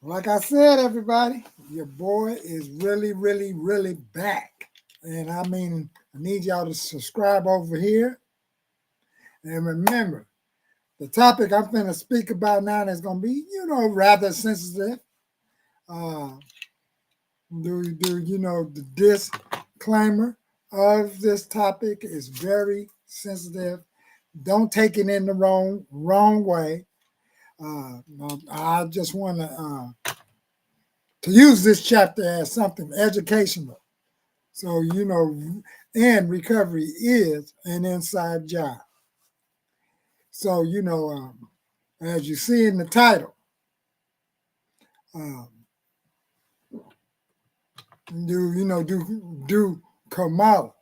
Like I said, everybody, your boy is really back. And I mean, I need y'all to subscribe over here. And remember, the topic I'm going to speak about now is going to be, rather sensitive. Uh, the disclaimer of this topic is very sensitive. Don't take it in the wrong way. I just want to use this chapter as something educational. So, and recovery is an inside job. So, as you see in the title, um, do Kamala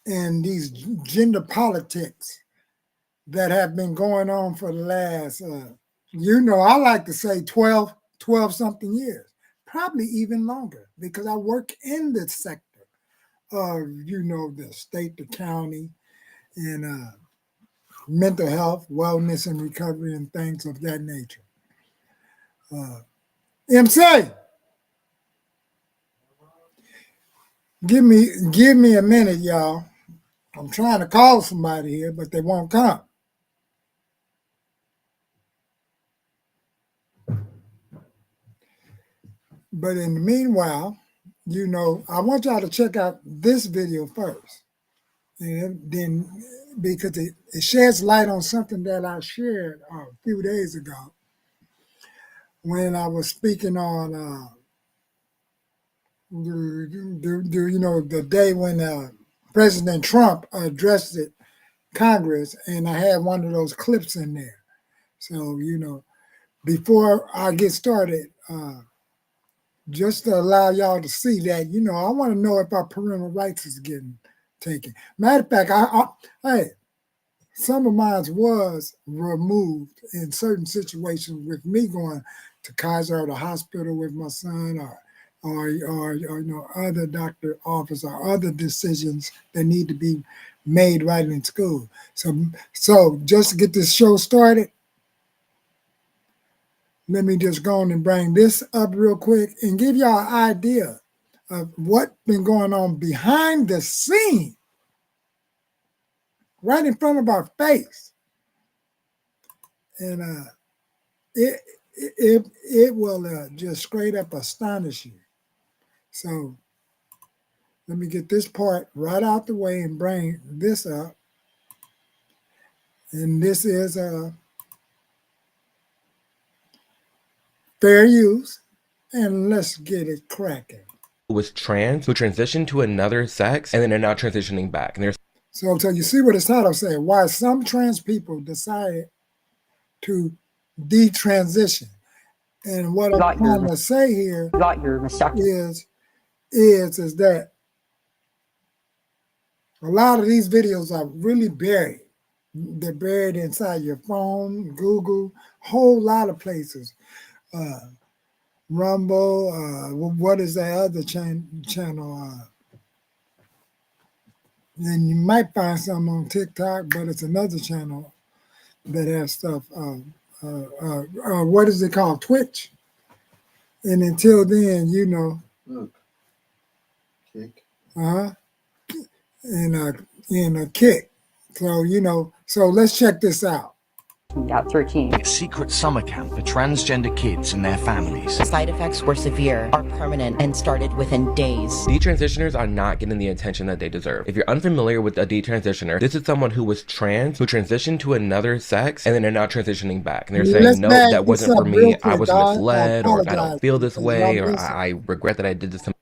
and these gender politics that have been going on for the last, I like to say 12 something years, probably even longer, because I work in this sector of, the state, the county, and mental health, wellness, and recovery, and things of that nature. MC, give me a minute, y'all. I'm trying to call somebody here, but they won't come. But in the meanwhile, I want y'all to check out this video first. And then, because it sheds light on something that I shared a few days ago when I was speaking on, the day when President Trump addressed Congress, and I had one of those clips in there. So, before I get started, just to allow y'all to see that, I want to know if our parental rights is getting taken. Matter of fact, hey, some of mine was removed in certain situations with me going to Kaiser or the hospital with my son, or other doctor office or other decisions that need to be made right in school. So just to get this show started, let me just go on and bring this up real quick and give y'all an idea of what's been going on behind the scene, right in front of our face. And it will just straight up astonish you. So let me get this part right out the way and bring this up. And this is fair use, and let's get it cracking. Was trans, who transitioned to another sex, and then they're not transitioning back. And so you see what the title said, why some trans people decided to detransition. And what I'm trying to say here is that a lot of these videos are really buried. They're buried inside your phone, Google, whole lot of places. Rumble, what is that other channel? And you might find some on TikTok, but it's another channel that has stuff. What is it called? Twitch. And until then, Look. Kick. And a kick. So, so let's check this out. At 13. A secret summer camp for transgender kids and their families. The side effects were severe, are permanent, and started within days. Detransitioners are not getting the attention that they deserve. If you're unfamiliar with a detransitioner, this is someone who was trans, who transitioned to another sex, and then they're not transitioning back. And they're saying, no, that wasn't for me, I was misled, or I don't feel this way, or I regret that I did this to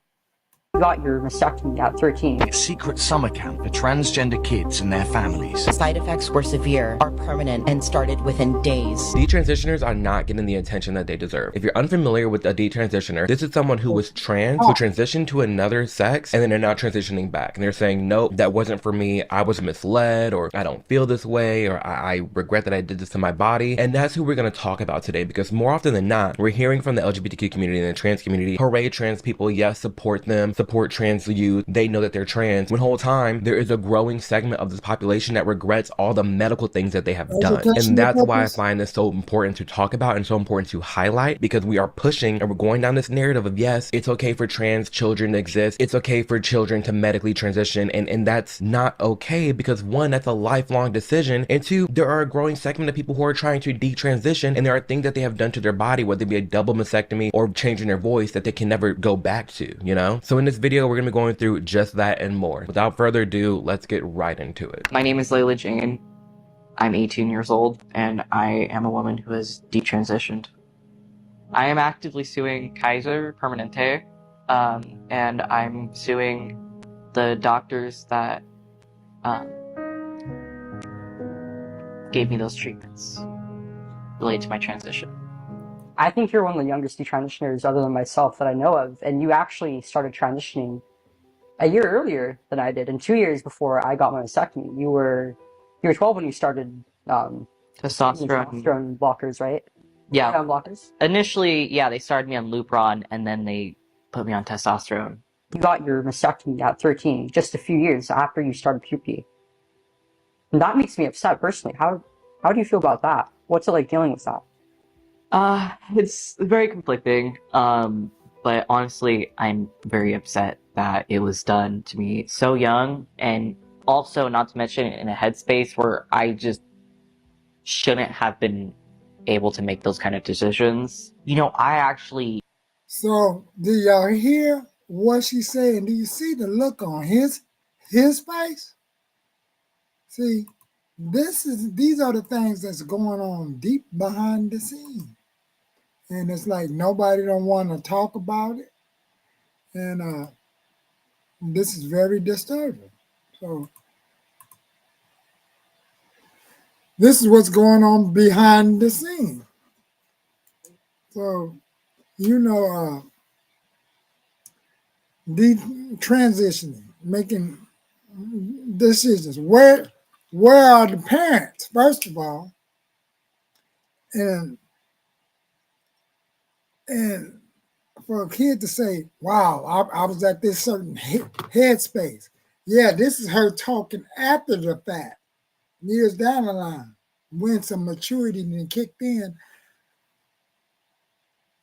Got your mastectomy at 13. A secret summer camp for transgender kids and their families. The side effects were severe, are permanent, and started within days. Detransitioners are not getting the attention that they deserve. If you're unfamiliar with a detransitioner, this is someone who was trans, who transitioned to another sex, and then they're not transitioning back. And they're saying, no, that wasn't for me, I was misled, or I don't feel this way, or I regret that I did this to my body. And that's who we're going to talk about today, because more often than not, we're hearing from the LGBTQ community and the trans community, hooray trans people, yes, support them, support trans youth. They know that they're trans. When the whole time, there is a growing segment of this population that regrets all the medical things that they have done. And Educational that's why I purpose. find this so important to talk about and so important to highlight, because we are pushing and we're going down this narrative of, yes, it's okay for trans children to exist. It's okay for children to medically transition. And that's not okay, because one, that's a lifelong decision. And two, there are a growing segment of people who are trying to detransition, and there are things that they have done to their body, whether it be a double mastectomy or changing their voice, that they can never go back to, you know? So in this video, we're gonna be going through just that and more. Without further ado, let's get right into it. My name is Layla Jane. I'm 18 years old, and I am a woman who has detransitioned. I am actively suing Kaiser Permanente, and I'm suing the doctors that gave me those treatments related to my transition. I think you're one of the youngest detransitioners other than myself that I know of, and you actually started transitioning a year earlier than I did, and 2 years before I got my mastectomy. You were 12 when you started testosterone blockers, right? Yeah. Blockers. Initially, yeah, they started me on Lupron, and then they put me on testosterone. You got your mastectomy at 13, just a few years after you started puberty. And that makes me upset personally. How do you feel about that? What's it like dealing with that? It's very conflicting. But honestly, I'm very upset that it was done to me so young, and also, not to mention, in a headspace where I just shouldn't have been able to make those kind of decisions. You know, I actually... So, do y'all hear what she's saying? Do you see the look on his face? See, these are the things that's going on deep behind the scene. And it's like nobody don't want to talk about it. And this is very disturbing. So this is what's going on behind the scene. So, you know, transitioning, making decisions. Where are the parents, first of all? And for a kid to say, wow, I was at this certain headspace. Yeah, this is her talking after the fact, years down the line, when some maturity then kicked in.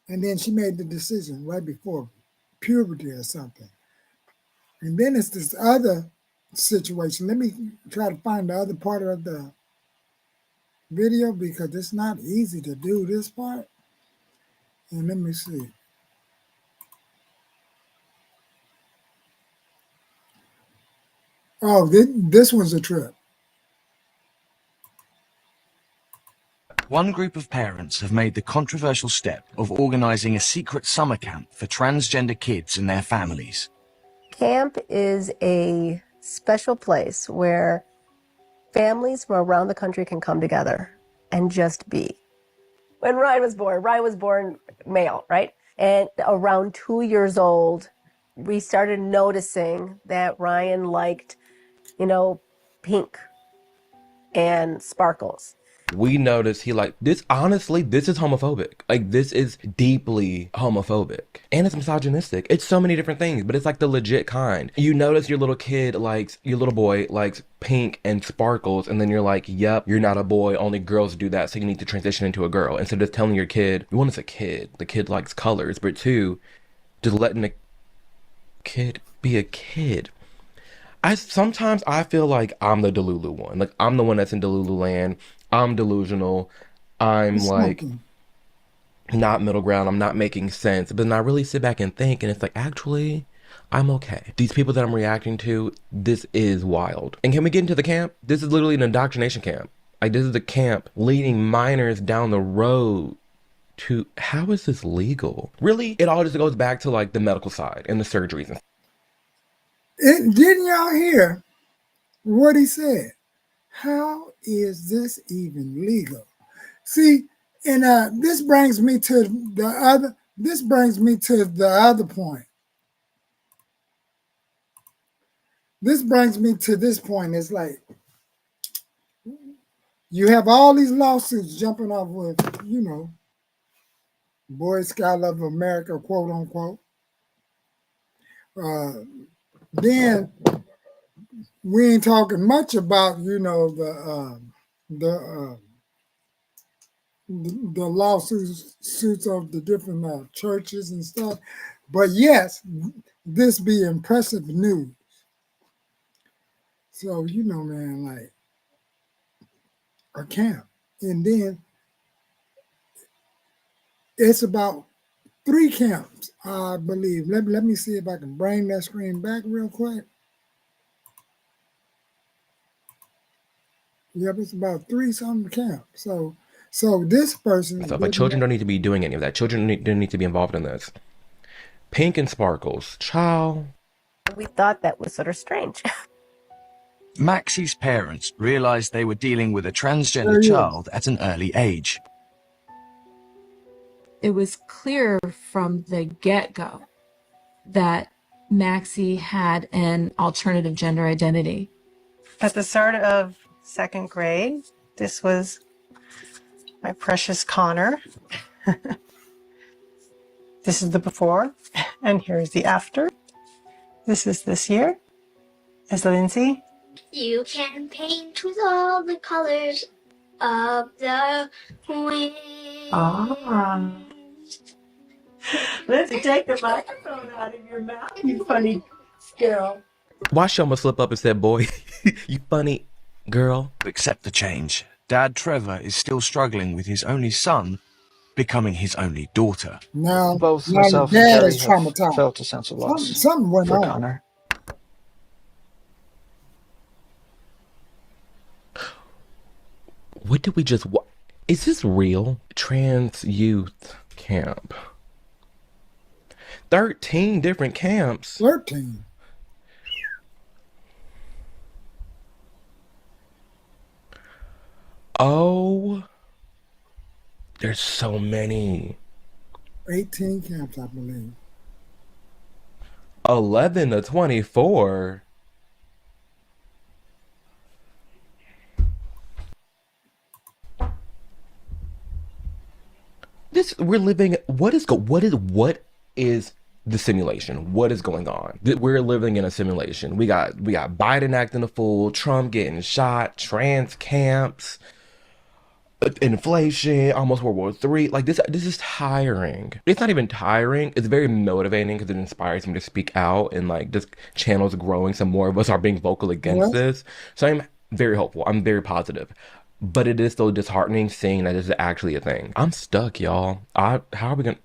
And then she made the decision right before puberty or something. And then it's this other situation. Let me try to find the other part of the video, because it's not easy to do this part. And let me see. Oh, this one's a trip. One group of parents have made the controversial step of organising a secret summer camp for transgender kids and their families. Camp is a special place where families from around the country can come together and just be. When Ryan was born male, right? And around 2 years old, we started noticing that Ryan liked, pink and sparkles. We noticed he like this. Honestly, this is homophobic. Like, this is deeply homophobic, and it's misogynistic. It's so many different things, but it's like the legit kind. You notice your little boy likes pink and sparkles, and then you're like, yep, you're not a boy, only girls do that, so you need to transition into a girl. Instead of just telling your kid, one, it's a kid, the kid likes colors, but two, just letting a kid be a kid. Sometimes I feel like I'm the Delulu one. Like, I'm the one that's in Delulu land. I'm delusional. I'm like not middle ground. I'm not making sense. But then I really sit back and think, and it's like, actually, I'm okay. These people that I'm reacting to, this is wild. And can we get into the camp? This is literally an indoctrination camp. Like, this is the camp leading minors down the road to, how is this legal? Really, it all just goes back to like the medical side and the surgeries. Didn't y'all hear what he said? How is this even legal? See, and this brings me to the other point. This brings me to this point. It's like you have all these lawsuits jumping off with, Boy Scout of America, quote unquote. Then we ain't talking much about the the lawsuits of the different churches and stuff. But yes, this be impressive news. So man, like a camp, and then it's about 3 camps, I believe. Let me see if I can bring that screen back real quick. Yep, it's about 3 something camps. So this person, So, but children don't need to be doing any of that. Children don't need to be involved in this. Pink and Sparkles, child. We thought that was sort of strange. Maxie's parents realized they were dealing with a There transgender he is. child at an early age. It was clear from the get-go that Maxie had an alternative gender identity. At the start of 2nd grade, this was my precious Connor. This is the before, and here's the after. This is this year. Is Lindsay. You can paint with all the colors of the wind. Ah. Lindsay, take the microphone out of your mouth, you funny girl. Why she almost slip up and said, boy, you funny girl. To accept the change, Dad Trevor is still struggling with his only son becoming his only daughter. Now, Both now the myself and dad Carrie is have traumatized. felt a sense of loss Something went for on. Connor. What did we just... Is this real? Trans youth camp. 13 different camps. 13. Oh, there's so many. 18 camps, I believe. 11 to 24. We're living. What is the simulation? What is going on? We're living in a simulation. We got Biden acting a fool, Trump getting shot, trans camps, inflation, almost World War III. Like this is tiring. It's not even tiring. It's very motivating because it inspires me to speak out, and like this channel is growing. Some more of us are being vocal against this. So I'm very hopeful. I'm very positive. But it is still disheartening seeing that this is actually a thing. I'm stuck, y'all. How are we gonna...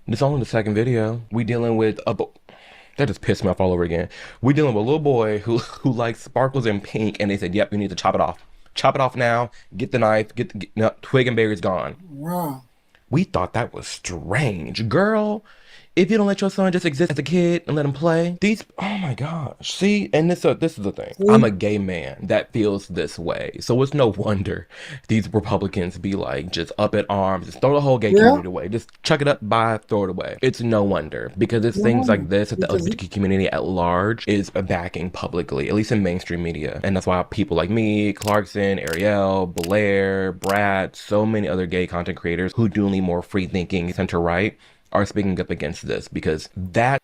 This only the 2nd video. We dealing with that just pissed me off all over again. We dealing with a little boy who likes sparkles and pink, and they said, "Yep, you need to chop it off. Chop it off now. Get the knife. No, twig and berry's gone." Wow. We thought that was strange, girl. If you don't let your son just exist as a kid and let him play, oh my gosh. See, and this is the thing. I'm a gay man that feels this way. So it's no wonder these Republicans be like just up at arms, just throw the whole gay community away. Just chuck it up, throw it away. It's no wonder because it's things like this that the LGBT community at large is backing publicly, at least in mainstream media. And that's why people like me, Clarkson, Ariel, Blair, Brad, so many other gay content creators who do need more free thinking center-right are speaking up against this because that's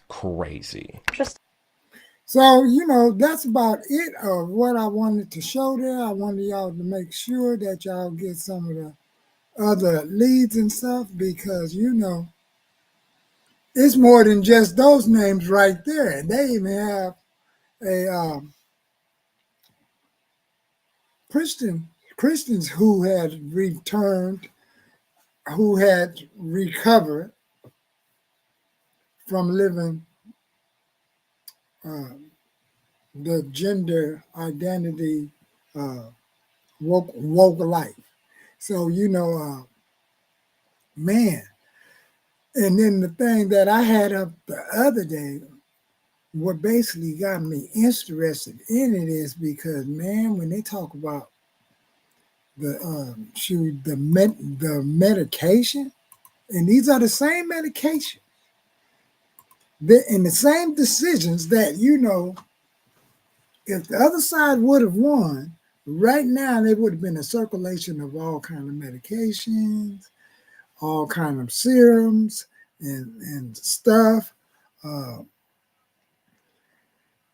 crazy. So, that's about it of what I wanted to show there. I wanted y'all to make sure that y'all get some of the other leads and stuff because, it's more than just those names right there. And they even have a Christians who had returned, who had recovered from living the gender identity woke life. So, man. And then the thing that I had up the other day, what basically got me interested in it is because, man, when they talk about the medication, and these are the same medications, and the same decisions that, if the other side would have won, right now there would have been a circulation of all kind of medications, all kind of serums and stuff, uh,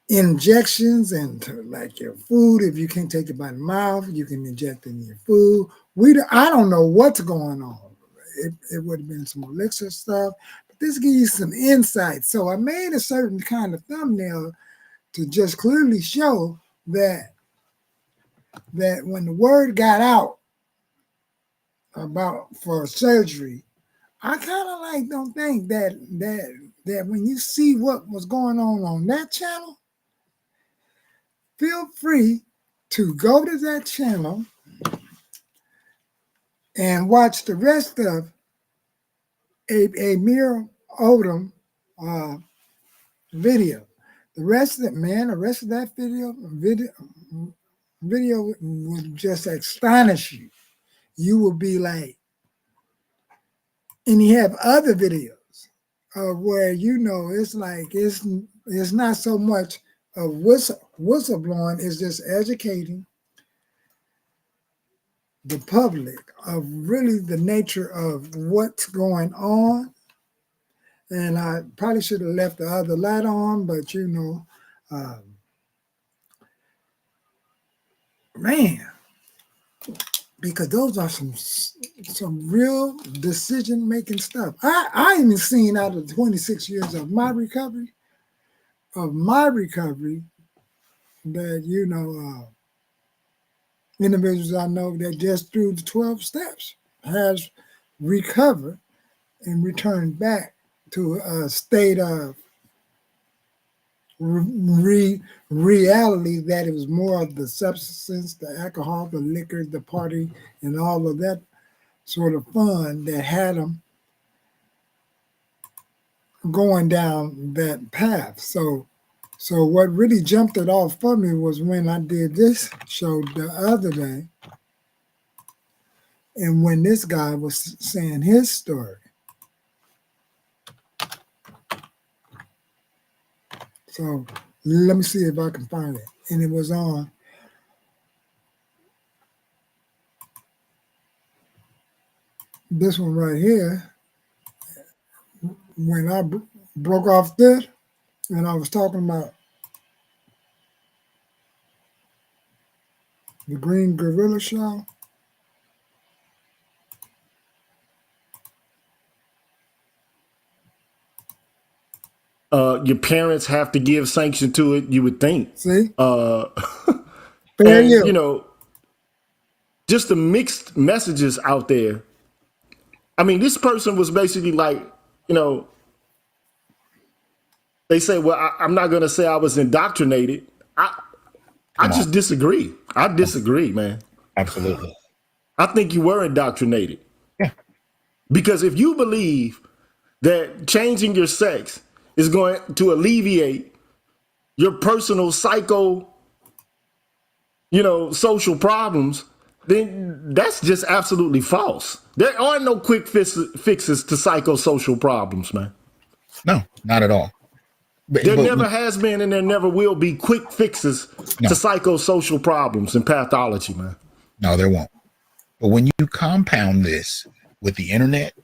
injections into like your food. If you can't take it by the mouth, you can inject in your food. I don't know what's going on. It would have been some elixir stuff, but this gives you some insight. So I made a certain kind of thumbnail to just clearly show that when the word got out about for surgery, I kind of like don't think that when you see what was going on that channel, feel free to go to that channel and watch the rest of a mere Odom video. The rest of that video will just astonish you. You will be like, and you have other videos of where it's like it's not so much of whistleblowing, it's just educating the public of really the nature of what's going on. And I probably should have left the other light on, but man, because those are some real decision-making stuff. I even seen out of 26 years of my recovery, that, individuals I know that just through the 12 steps has recovered and returned back to a state of reality that it was more of the substance, the alcohol, the liquor, the party, and all of that sort of fun that had them going down that path. So what really jumped it off for me was when I did this show the other day, and when this guy was saying his story. So let me see if I can find it. And it was on this one right here. When I broke off this, and I was talking about the Green Gorilla Show. Your parents have to give sanction to it, you would think. See? And, just the mixed messages out there. I mean, this person was basically like, they say, well, I'm not going to say I was indoctrinated. I just disagree. I disagree, man. Absolutely. I think you were indoctrinated. Yeah. Because if you believe that changing your sex is going to alleviate your personal social problems, then that's just absolutely false. There are no quick fixes to psychosocial problems, man. No, not at all. There never has been and there never will be quick fixes to psychosocial problems and pathology, man. No, there won't. But when you compound this with the internet,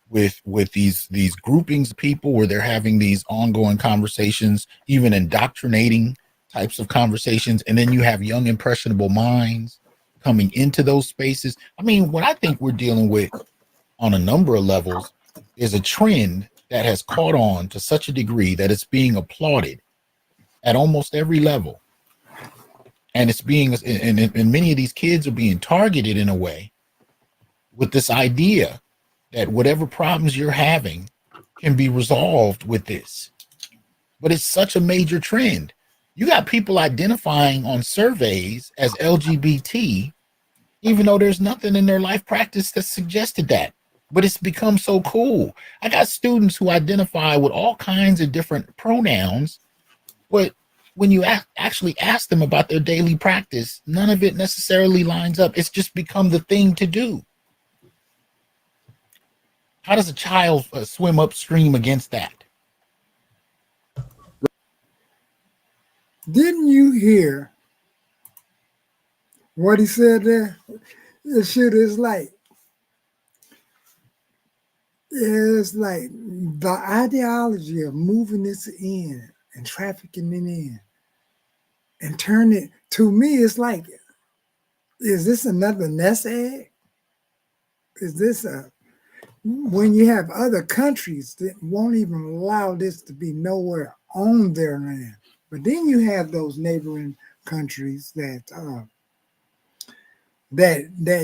with these groupings of people where they're having these ongoing conversations, even indoctrinating types of conversations, and then you have young impressionable minds coming into those spaces. I mean, what I think we're dealing with on a number of levels is a trend that has caught on to such a degree that it's being applauded at almost every level. And it's being, and many of these kids are being targeted in a way with this idea that whatever problems you're having can be resolved with this. But it's such a major trend. You got people identifying on surveys as LGBT, even though there's nothing in their life practice that suggested that. But it's become so cool. I got students who identify with all kinds of different pronouns, but when you actually ask them about their daily practice, none of it necessarily lines up. It's just become the thing to do. How does a child swim upstream against that? Didn't you hear what he said there? This shit is like, It's like the ideology of moving this in and trafficking it in and turn it, to me, it's like, is this another nest egg? Is this when you have other countries that won't even allow this to be nowhere on their land? But then you have those neighboring countries that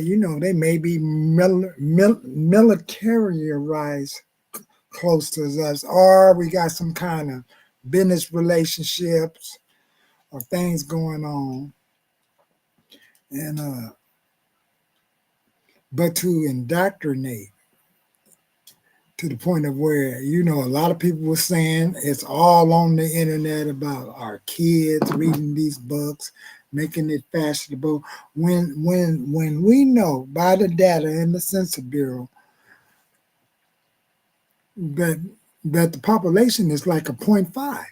you know, they may be militarized close to us, or we got some kind of business relationships or things going on, and but to indoctrinate to the point of where, you know, a lot of people were saying it's all on the internet about our kids reading these books, making it fashionable, when we know by the data in the Census Bureau that the population is like a 0.5.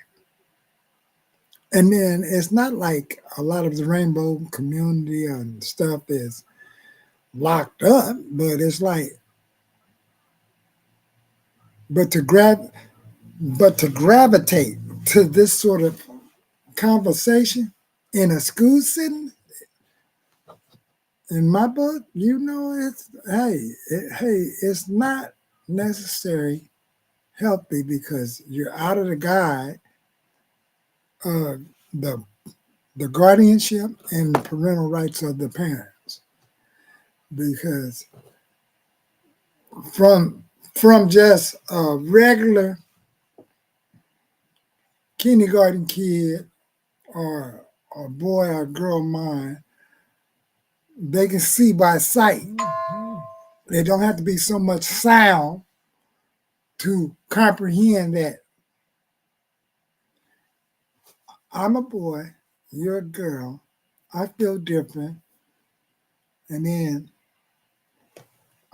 And then it's not like a lot of the rainbow community and stuff is locked up, but it's like, but to gravitate to this sort of conversation in a school setting, in my book, you know, it's it's not necessarily healthy, because you're out of the guide of the guardianship and the parental rights of the parents, because from just a regular kindergarten kid or a boy or girl mind, they can see by sight. There don't have to be so much sound to comprehend that I'm a boy, you're a girl, I feel different, and then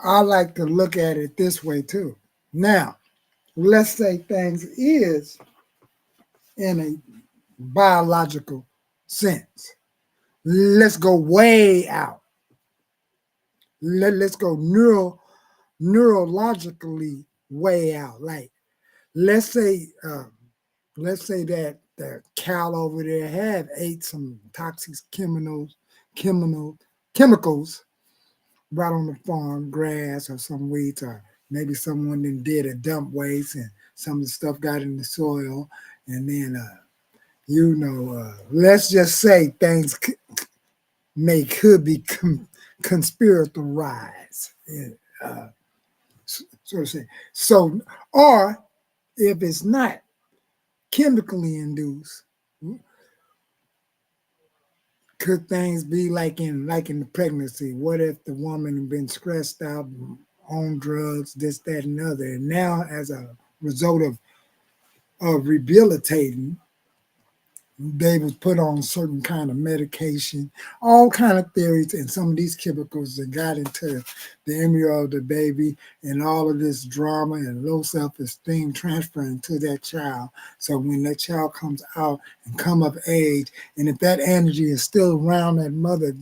I like to look at it this way too. Now, let's say things is in a biological sense. Let's go way out. Let's go neurologically way out. Like, let's say that the cow over there have ate some toxic chemicals right on the farm, grass or some weeds, or maybe someone then did a dump waste and some of the stuff got in the soil, and then let's just say things could be conspiratorialized, so to say. So, or if it's not chemically induced, could things be like in the pregnancy? What if the woman had been stressed out, on drugs, this, that, and other, and now as a result of rehabilitating, they was put on certain kind of medication, all kind of theories, and some of these chemicals that got into the embryo of the baby, and all of this drama and low self-esteem transferring to that child. So when that child comes out and come of age, and if that energy is still around that mother,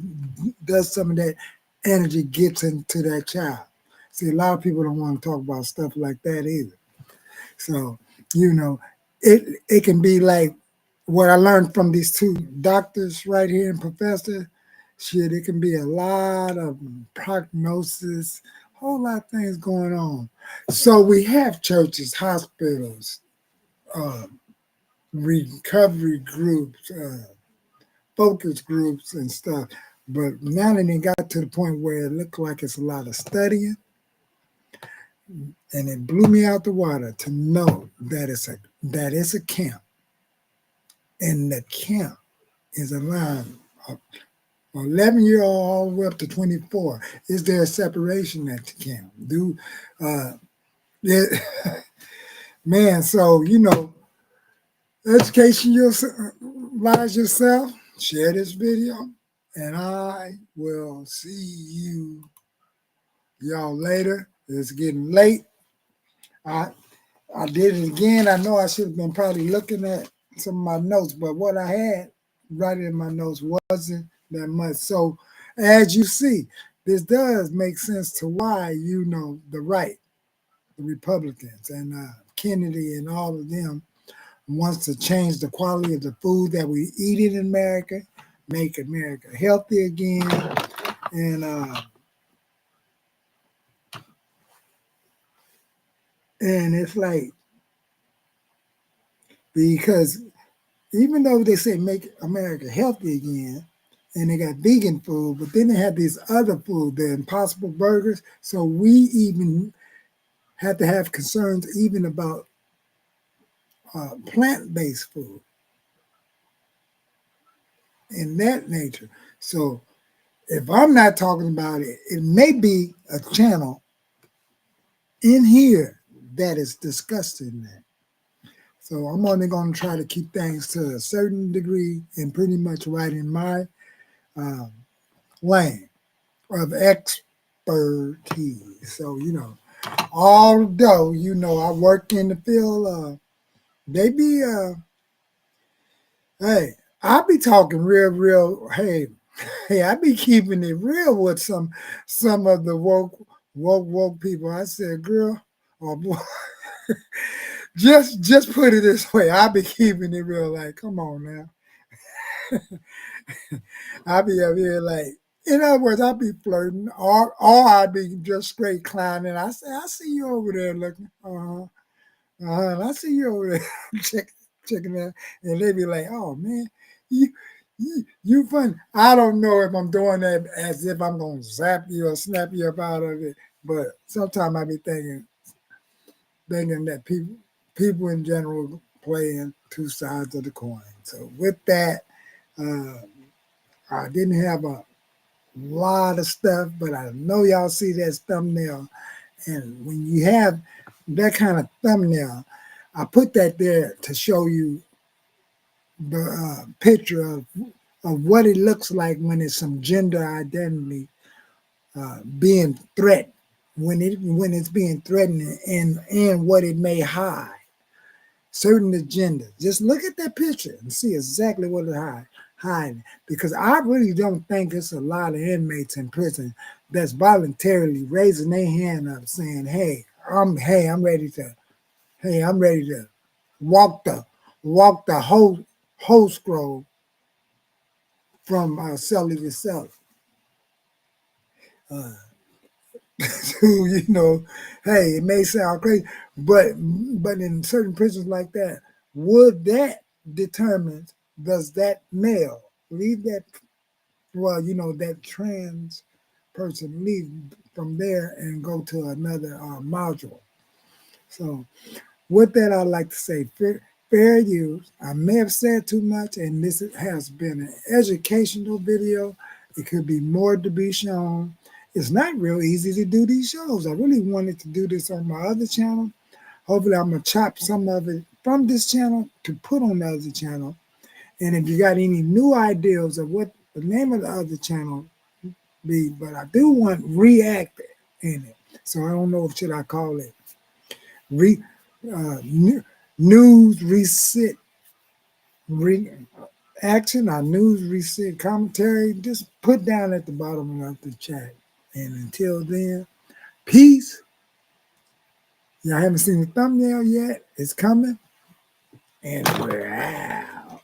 does some of that energy gets into that child? See, a lot of people don't want to talk about stuff like that either. So, it can be like what I learned from these two doctors right here and professor. Shit, it can be a lot of prognosis, whole lot of things going on. So we have churches, hospitals, recovery groups, focus groups and stuff. But now that it got to the point where it looked like it's a lot of studying, and it blew me out the water to know that it's a camp, and the camp is around 11-year-old all the way up to 24. Is there a separation at the camp? Man, so education yourself, share this video, and I will see y'all later. It's getting late. I did it again. I know I should have been probably looking at some of my notes, but what I had right in my notes wasn't that much. So as you see, this does make sense to why the right the Republicans and Kennedy and all of them wants to change the quality of the food that we eat in America, make America healthy again, and it's like, because even though they say make America healthy again, and they got vegan food, but then they have these other food, the Impossible Burgers. So we even have to have concerns even about plant-based food in that nature. So if I'm not talking about it, it may be a channel in here that is discussing that. So I'm only going to try to keep things to a certain degree and pretty much right in my lane of expertise. So, although, I work in the field, they be, hey, I be talking real, hey, I be keeping it real with some of the woke people. I said, girl, or boy, just put it this way. I be keeping it real, like, come on now. I be up here like, in other words, I be flirting, or I be just straight clowning. I say, I see you over there looking, and I see you over there checking that, and they be like, oh man, you funny. I don't know if I'm doing that as if I'm gonna zap you or snap you up out of it, but sometimes I be thinking that people in general playing two sides of the coin. So with that, I didn't have a lot of stuff, but I know y'all see that thumbnail. And when you have that kind of thumbnail, I put that there to show you the picture of what it looks like when it's some gender identity being threatened, when it's being threatened, and what it may hide. Certain agendas. Just look at that picture and see exactly what it hiding. Because I really don't think it's a lot of inmates in prison that's voluntarily raising their hand up saying, I'm ready to walk the whole scroll from celly to celly. It may sound crazy, but in certain prisons like that, would that determine, does that male leave that, that trans person leave from there and go to another module? So with that, I'd like to say fair use. I may have said too much, and this has been an educational video. It could be more to be shown. It's not real easy to do these shows. I really wanted to do this on my other channel. Hopefully, I'm going to chop some of it from this channel to put on the other channel. And if you got any new ideas of what the name of the other channel be, but I do want react in it. So I don't know if should I call it news reset action or news reset commentary. Just put down at the bottom of the chat. And until then, peace. Y'all haven't seen the thumbnail yet. It's coming. And we're out.